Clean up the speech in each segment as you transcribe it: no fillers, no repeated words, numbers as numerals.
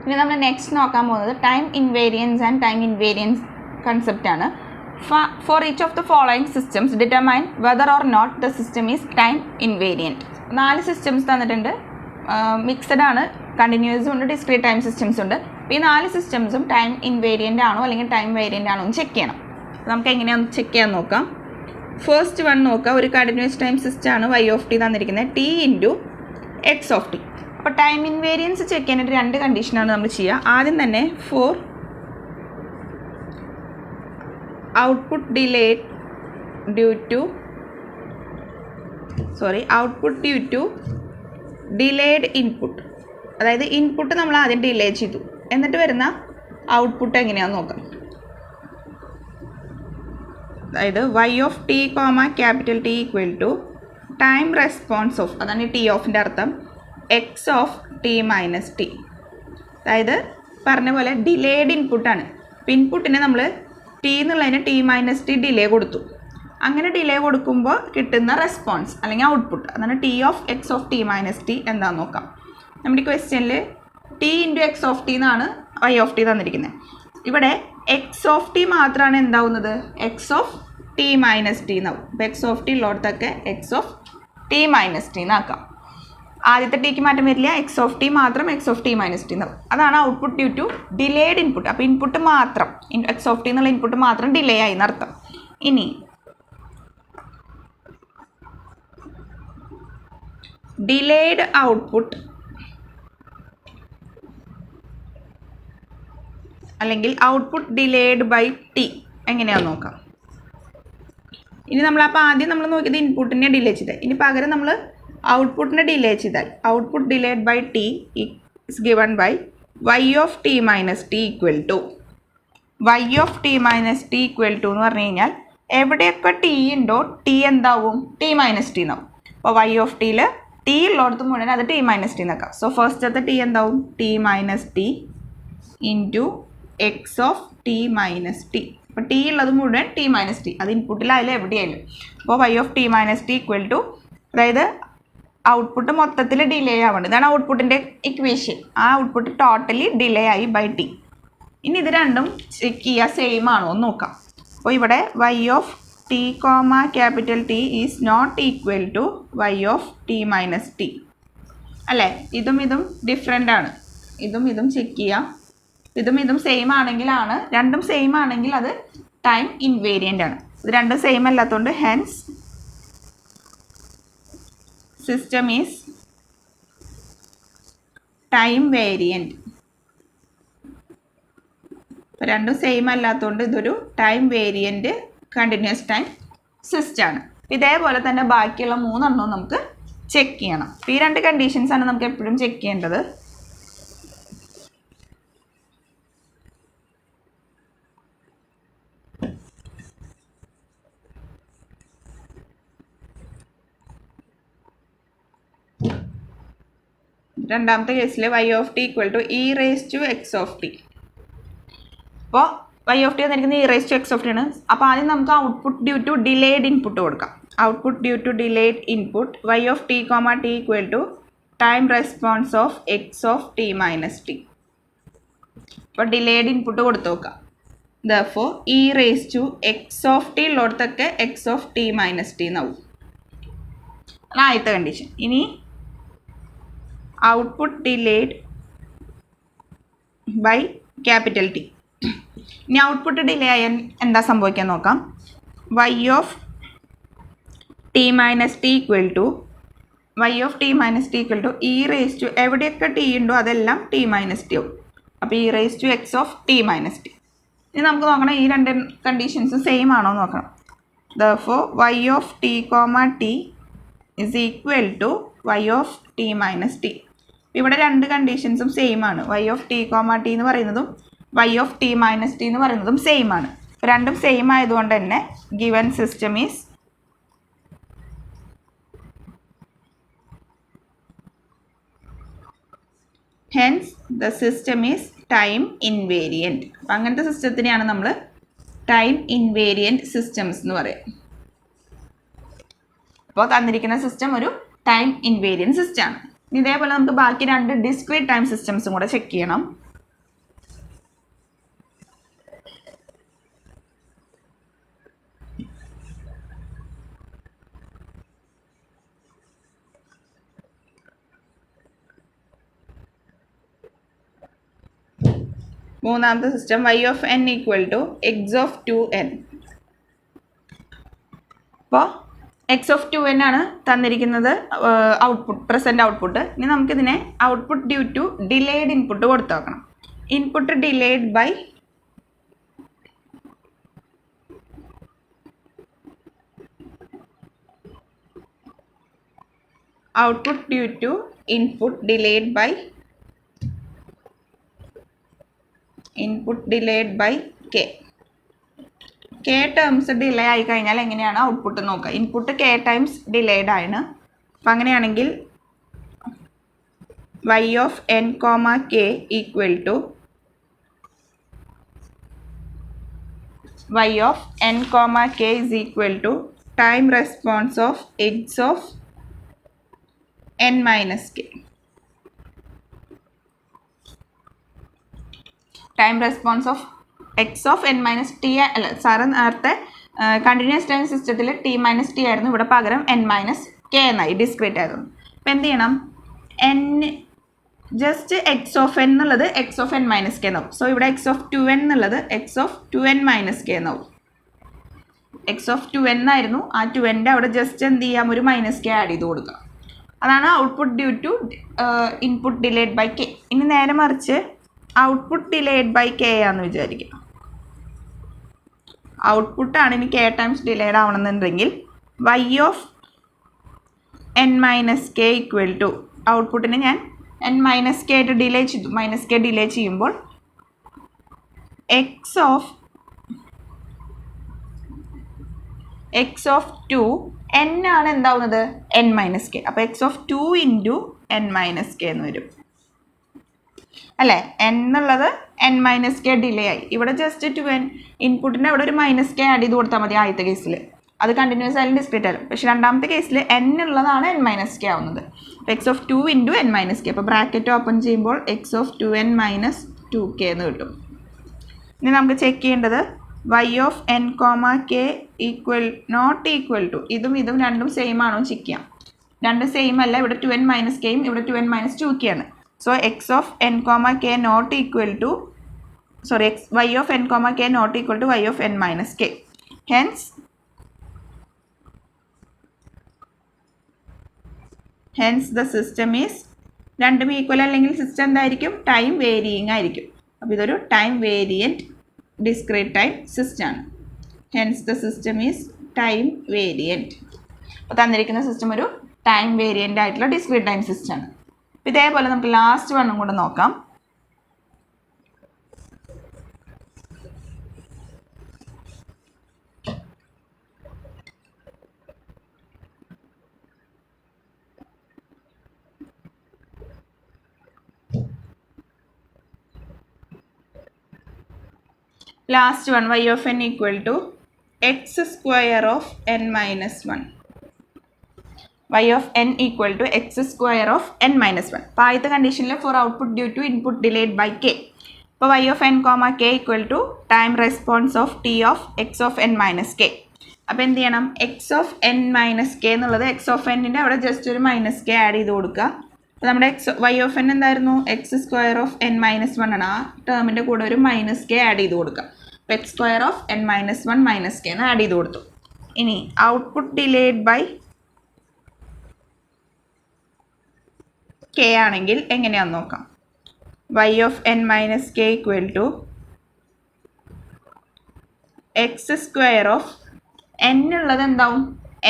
ഇനി നമ്മൾ നെക്സ്റ്റ് നോക്കാൻ പോകുന്നത് time invariance and time invariance കൺസെപ്റ്റാണ്. For each of the following systems determine whether or not the system is time invariant. 4 systems തന്നിട്ടുണ്ട്. Mixed ആണ്, കണ്ടിന്യൂസും ഉണ്ട്, ഡിസ്ക്രീറ്റ് ടൈം സിസ്റ്റംസ് ഉണ്ട്. അപ്പോൾ ഈ 4 സിസ്റ്റംസും ടൈം ഇൻവേരിയൻ്റ് ആണോ അല്ലെങ്കിൽ ടൈം വേരിയൻ്റ് ആണോ എന്ന് ചെക്ക് ചെയ്യണം. നമുക്ക് എങ്ങനെയാണ് ചെക്ക് ചെയ്യാൻ നോക്കാം. ഫസ്റ്റ് വൺ നോക്കാം. ഒരു കണ്ടിന്യൂസ് ടൈം സിസ്റ്റമാണ് y ഓഫ് ടി തന്നിരിക്കുന്നത്, t into x of t. അപ്പോൾ ടൈം ഇൻവേരിയൻസ് ചെക്ക് ചെയ്യാനായിട്ട് 2 കണ്ടീഷനാണ് നമ്മൾ ചെയ്യുക. ആദ്യം തന്നെ for output delayed due to delayed input. അതായത് ഇൻപുട്ട് നമ്മൾ ആദ്യം ഡിലേ ചെയ്തു, എന്നിട്ട് വരുന്ന ഔട്ട്പുട്ട് എങ്ങനെയാണെന്ന് നോക്കാം. അതായത് y of t capital T equal to time response of, അതാണ് ടി ഓഫിൻ്റെ അർത്ഥം, x of t minus t. അതായത് പറഞ്ഞ പോലെ ഡിലേഡ് ഇൻപുട്ടാണ്. അപ്പോൾ ഇൻപുട്ടിനെ നമ്മൾ ടി എന്നുള്ളതിന് ടി മൈനസ് ടി ഡിലേ കൊടുത്തു. അങ്ങനെ ഡിലേ കൊടുക്കുമ്പോൾ കിട്ടുന്ന റെസ്പോൺസ് അല്ലെങ്കിൽ ഔട്ട്പുട്ട്, അതാണ് t of x of t minus t എന്താണെന്ന് നോക്കാം. നമ്മുടെ ക്വസ്റ്റ്യനിൽ t into x of t എന്നാണ് y ഓഫ് ടി തന്നിരിക്കുന്നത്. ഇവിടെ എക്സ് ഓഫ് ടി മാത്രമാണ് എന്താവുന്നത്, x of t minus t എന്നാവും. അപ്പോൾ എക്സ് ഓഫ് ടി ഉള്ളിടത്തൊക്കെ x of t minus t എന്നാക്കാം. ആദ്യത്തെ ടിക്ക് മാറ്റം വരില്ല, എക്സ് ഓഫ് ടി മാത്രം x of t minus t എന്നാവും. അതാണ് output due to delayed input. അപ്പോൾ ഇൻപുട്ട് മാത്രം, എക്സ് ഓഫ് ടി എന്നുള്ള ഇൻപുട്ട് മാത്രം ഡിലേ ആയി എന്നർത്ഥം. ഇനി ഡിലേഡ് ഔട്ട്പുട്ട് അല്ലെങ്കിൽ ഔട്ട്പുട്ട് ഡിലേഡ് ബൈ ടി എങ്ങനെയാണെന്ന് നോക്കാം. ഇനി നമ്മളപ്പോൾ ആദ്യം നമ്മൾ നോക്കിയത് ഇൻപുട്ടിനെ ഡിലേ ചെയ്താൽ, ഇനി പകരം നമ്മൾ ഔട്ട്പുട്ടിനെ ഡിലേ ചെയ്താൽ output delayed by t is given by y of t minus t equal to എന്ന് പറഞ്ഞു കഴിഞ്ഞാൽ എവിടെയൊക്കെ ടി ഉണ്ടോ ടി എന്താവും, ടി മൈനസ് ടി എന്നാവും. അപ്പോൾ y ഓഫ് ടിയിൽ ടി ഉള്ളിടത്ത് മുഴുവൻ അത് ടി മൈനസ് ടി എന്നാക്കാം. സോ ഫസ്റ്റത്തെ ടി എന്താവും, T minus T into x of t minus t. അപ്പോൾ ടി ഉള്ളത് മുഴുവൻ ടി മൈനസ് ടി, അത് ഇൻപുട്ടിലായാലും എവിടെയായാലും. അപ്പോൾ y of t minus t equal to, അതായത് ഔട്ട്പുട്ട് മൊത്തത്തിൽ ഡിലേ ആവുന്നുണ്ട്, ഇതാണ് ഔട്ട്പുട്ടിൻ്റെ ഇക്വേഷൻ. ആ ഔട്ട്പുട്ട് ടോട്ടലി ഡിലേ ആയി ബൈ ടി. ഇനി ഇത് രണ്ടും ചെക്ക് ചെയ്യുക സെയിം ആണോ എന്ന് നോക്കാം. അപ്പോൾ ഇവിടെ y of t capital T is not equal to y of t minus t അല്ലേ. ഇതും ഡിഫറെൻ്റ് ആണ്. ഇതും ചെക്ക് ചെയ്യാം. ഇതും സെയിം ആണെങ്കിലാണ്, രണ്ടും സെയിം ആണെങ്കിൽ അത് ടൈം ഇൻവേരിയൻ്റ് ആണ്. ഇത് രണ്ടും സെയിം അല്ലാത്തതുകൊണ്ട് hence system is time variant. രണ്ടും സെയിം അല്ലാത്തതുകൊണ്ട് ഇതൊരു ടൈം വേരിയൻറ്റ് കണ്ടിന്യൂസ് ടൈം സിസ്റ്റമാണ്. ഇതേപോലെ തന്നെ ബാക്കിയുള്ള 3 എണ്ണവും നമുക്ക് ചെക്ക് ചെയ്യണം. ഈ 2 കണ്ടീഷൻസാണ് നമുക്ക് എപ്പോഴും ചെക്ക് ചെയ്യേണ്ടത്. രണ്ടാമത്തെ കേസിൽ y of t equal to e raise to x of t. അപ്പോൾ y ഓഫ് ടി തന്നിരിക്കുന്നത് e raise to x of t ആണ്. അപ്പോൾ ആദ്യം നമുക്ക് output due to delayed input കൊടുക്കാം. Output due to delayed input y of t t equal to time response of x of t minus t. അപ്പോൾ delayed input കൊടുത്തു നോക്കാം. Therefore e raise to x of t ഉള്ളിടത്തൊക്കെ x of t minus t എന്നാവും. അതാണ് ആദ്യത്തെ condition. ഇനി output delayed by capital T. ഇനി output delay ആയാൽ എന്താ സംഭവിക്കാൻ നോക്കാം. y of t minus t equal to e raise to, എവിടെയൊക്കെ ടി ഉണ്ടോ അതെല്ലാം ടി മൈനസ് ടി ആവും. അപ്പോൾ e raise to x of t minus t. ഇനി നമുക്ക് നോക്കണം ഈ 2 കണ്ടീഷൻസും സെയിം ആണോ എന്ന് നോക്കണം. Therefore y of t t is equal to y of t minus t. ഇവിടെ 2 കണ്ടീഷൻസും സെയിം ആണ്. y ഓഫ് ടി ടി എന്ന് പറയുന്നതും y of t minus t എന്ന് പറയുന്നതും സെയിം ആണ്. രണ്ടും സെയിം ആയതുകൊണ്ട് തന്നെ given system is hence the system is time invariant. അപ്പം അങ്ങനത്തെ സിസ്റ്റത്തിനെയാണ് നമ്മൾ ടൈം ഇൻവേരിയൻറ്റ് സിസ്റ്റംസ് എന്ന് പറയുക. അപ്പോൾ തന്നിരിക്കുന്ന സിസ്റ്റം ഒരു ടൈം ഇൻവേരിയൻറ്റ് സിസ്റ്റമാണ്. ഇതേപോലെ നമുക്ക് ബാക്കി 2 ഡിസ്ക്രീറ്റ് ടൈം സിസ്റ്റംസും കൂടെ ചെക്ക് ചെയ്യണം. മൂന്നാമത്തെ system y of n equal to x of 2n. അപ്പോൾ എക്സ് ഓഫ് 2n ആണ് തന്നിരിക്കുന്നത് ഔട്ട്പുട്ട്, പ്രസൻറ്റ് ഔട്ട്പുട്ട്. ഇനി നമുക്കിതിനെ output due to delayed input കൊടുത്തു നോക്കണം. Input delayed by output due to input delayed by k. k terms delay ആയി കഴിഞ്ഞാൽ എങ്ങനെയാണ് ഔട്ട്പുട്ട് നോക്കുക? ഇൻപുട്ട് k ടൈംസ് ഡിലേഡ് ആണ്. അപ്പം അങ്ങനെയാണെങ്കിൽ y of n, k equal to y of n, k is equal to time response of x of n minus k. Time response of x of n minus t അല്ല sir നേരത്തെ continuous time സിസ്റ്റത്തിൽ t minus t ആയിരുന്നു, ഇവിടെ പകരം n minus k എന്നായി, discrete ആയിരുന്നു. അപ്പം എന്ത് ചെയ്യണം? N just x of n എന്നുള്ളത് x of n minus k എന്നാവും. സോ ഇവിടെ എക്സ് ഓഫ് 2n എന്നുള്ളത് x of 2n minus k എന്നാവും. എക്സ് ഓഫ് 2n ആയിരുന്നു, ആ 2nൻ്റെ അവിടെ ജസ്റ്റ് എന്ത് ചെയ്യാം? ഒരു മൈനസ് കെ ആഡ് ചെയ്ത് കൊടുക്കുക. അതാണ് output due to input delayed by k. ഇനി നേരെ മറിച്ച് ഔട്ട്പുട്ട് ഡിലേഡ് ബൈ കെ ആണെന്ന് വിചാരിക്കുക. ഔട്ട്പുട്ടാണ് ഇനി കെ ടൈംസ് ഡിലേഡ് ആവണമെന്നുണ്ടെങ്കിൽ y of n minus k equal to ഔട്ട്പുട്ടിന് ഞാൻ എൻ മൈനസ് കെ ആയിട്ട് ഡിലേ ചെയ്തു. മൈനസ് കെ ഡിലേ ചെയ്യുമ്പോൾ എക്സ് ഓഫ് 2 n ആണ് എന്താവുന്നത്? n minus k. അപ്പോൾ x of 2 into n minus k എന്ന് വരും അല്ലേ? n എന്നുള്ളത് n മൈനസ് കെ ഡിലേ ആയി. ഇവിടെ ജസ്റ്റ് 2n ഇൻപുട്ടിൻ്റെ അവിടെ ഒരു മൈനസ് കെ ആഡ് ചെയ്ത് കൊടുത്താൽ മതി ആദ്യത്തെ കേസിൽ. അത് കണ്ടിന്യൂസ് ആയാലും ഡിസ്ക്രീറ്റ് ആയാലും. പക്ഷേ രണ്ടാമത്തെ കേസിൽ n ഉള്ളതാണ് n മൈനസ് കെ ആവുന്നത്. അപ്പോൾ x of 2 into n minus k. അപ്പോൾ ബ്രാക്കറ്റ് ഓപ്പൺ ചെയ്യുമ്പോൾ x of 2n minus 2k എന്ന് കിട്ടും. ഇനി നമുക്ക് ചെക്ക് ചെയ്യേണ്ടത് y of n, k equal not equal to ഇതും രണ്ടും സെയിം ആണോ ചെക്ക് ചെയ്യാം. രണ്ടും സെയിം അല്ല. ഇവിടെ 2n മൈനസ് കെയും ഇവിടെ 2n മൈനസ് 2k ആണ്. So x of n, k not equal to y of n, k not equal to y of n minus k. Hence the system is രണ്ടും equal അല്ലെങ്കിൽ system എന്തായിരിക്കും? Time varying ആയിരിക്കും. അപ്പോൾ ഇതൊരു time variant discrete time system ആണ്. Hence the system is time variant. അപ്പോൾ തന്നിരിക്കുന്ന system ഒരു ടൈം വേരിയൻ്റ് ആയിട്ടുള്ള ഡിസ്ക്രീറ്റ് ടൈം സിസ്റ്റം ആണ്. ഇതേപോലെ നമുക്ക് ലാസ്റ്റ് വണ്ണും കൂടെ നോക്കാം. Last one, y of n equal to x square of n minus 1. Y of n equal to x square of n minus 1. അപ്പോൾ ആദ്യത്തെ കണ്ടീഷനിൽ for output due to input delayed by k. അപ്പോൾ y of n, k equal to time response of t of x of n minus k. അപ്പോൾ എന്ത് ചെയ്യണം? x of n minus k എന്നുള്ളത് x of n-ൻ്റെ അവിടെ just ഒരു minus K add ചെയ്ത് കൊടുക്കുക. അപ്പോൾ നമ്മുടെ y of n എന്തായിരുന്നു? x square of n minus 1 ആണ്. ആ ടേമിൻ്റെ കൂടെ ഒരു മൈനസ് കെ ആഡ് ചെയ്ത് കൊടുക്കുക. അപ്പോൾ x square of n minus 1 minus k എന്ന് ആഡ് ചെയ്ത് കൊടുത്തു. ഇനി ഔട്ട്പുട്ട് ഡിലേഡ് ബൈ കെ ആണെങ്കിൽ എങ്ങനെയാണെന്ന് നോക്കാം. y of n minus k equal to x square of n ഉള്ളത് എന്താവും?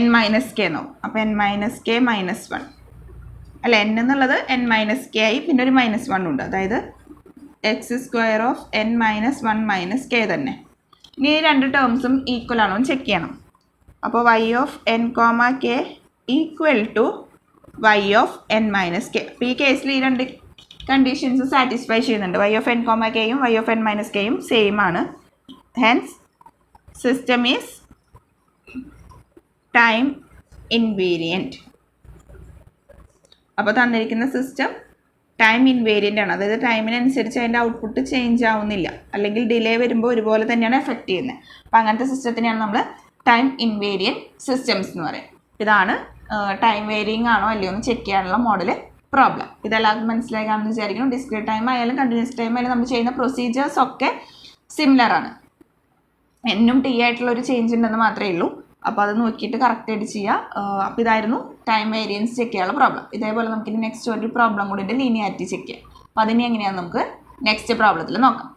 n minus k എന്നാവും. അപ്പോൾ n minus k minus 1 അല്ല, n എന്നുള്ളത് n minus k ആയി, പിന്നെ ഒരു മൈനസ് 1 ഉണ്ട്. അതായത് x square of n minus 1 minus k തന്നെ. ഇനി ഈ രണ്ട് ടേംസും ഈക്വൽ ആണോ എന്ന് ചെക്ക് ചെയ്യണം. അപ്പോൾ y of n, k equal to y of n minus k. അപ്പോൾ ഈ കേസിൽ ഈ രണ്ട് കണ്ടീഷൻസ് സാറ്റിസ്ഫൈ ചെയ്യുന്നുണ്ട്. y of n, kയും y of n minus kയും സെയിം ആണ്. Hence system is time invariant. അപ്പോൾ തന്നിരിക്കുന്ന സിസ്റ്റം ടൈം ഇൻവേരിയൻ്റ് ആണ്. അതായത് ടൈമിനനുസരിച്ച് അതിൻ്റെ ഔട്ട്പുട്ട് ചേഞ്ച് ആവുന്നില്ല, അല്ലെങ്കിൽ ഡിലേ വരുമ്പോൾ ഒരുപോലെ തന്നെയാണ് എഫക്റ്റ് ചെയ്യുന്നത്. അപ്പോൾ അങ്ങനത്തെ സിസ്റ്റത്തിനെയാണ് നമ്മൾ ടൈം ഇൻവേരിയൻറ്റ് സിസ്റ്റംസ് എന്ന് പറയുന്നത്. ഇതാണ് ടൈം വേരിയിങ് ആണോ അല്ലയോ എന്ന് ചെക്ക് ചെയ്യാനുള്ള മോഡൽ പ്രോബ്ലം. ഇതെല്ലാവർക്കും മനസ്സിലാക്കാമെന്ന് വിചാരിക്കുന്നു. ഡിസ്ക്രീറ്റ് ടൈം ആയാലും കണ്ടിന്യൂസ് ടൈം ആയാലും നമ്മൾ ചെയ്യുന്ന പ്രൊസീജിയേഴ്സ് ഒക്കെ സിമിലർ ആണ്. എന്നും ടി ആയിട്ടുള്ള ഒരു ചേഞ്ച് ഉണ്ടെന്ന് മാത്രമേ ഉള്ളൂ. അപ്പോൾ അത് നോക്കിയിട്ട് കറക്റ്റായിട്ട് ചെയ്യുക. അപ്പോൾ ഇതായിരുന്നു ടൈം വേരിയൻസ് ചെക്ക് ചെയ്യാനുള്ള പ്രോബ്ലം. ഇതേപോലെ നമുക്കിനി നെക്സ്റ്റ് ഒരു പ്രോബ്ലം കൂടി ഉണ്ട്, ലീനിയാരിറ്റി ചെക്ക് ചെയ്യാം. അപ്പോൾ അതിനെ എങ്ങനെയാണെന്ന് നമുക്ക് നെക്സ്റ്റ് പ്രോബ്ലത്തിൽ നോക്കാം.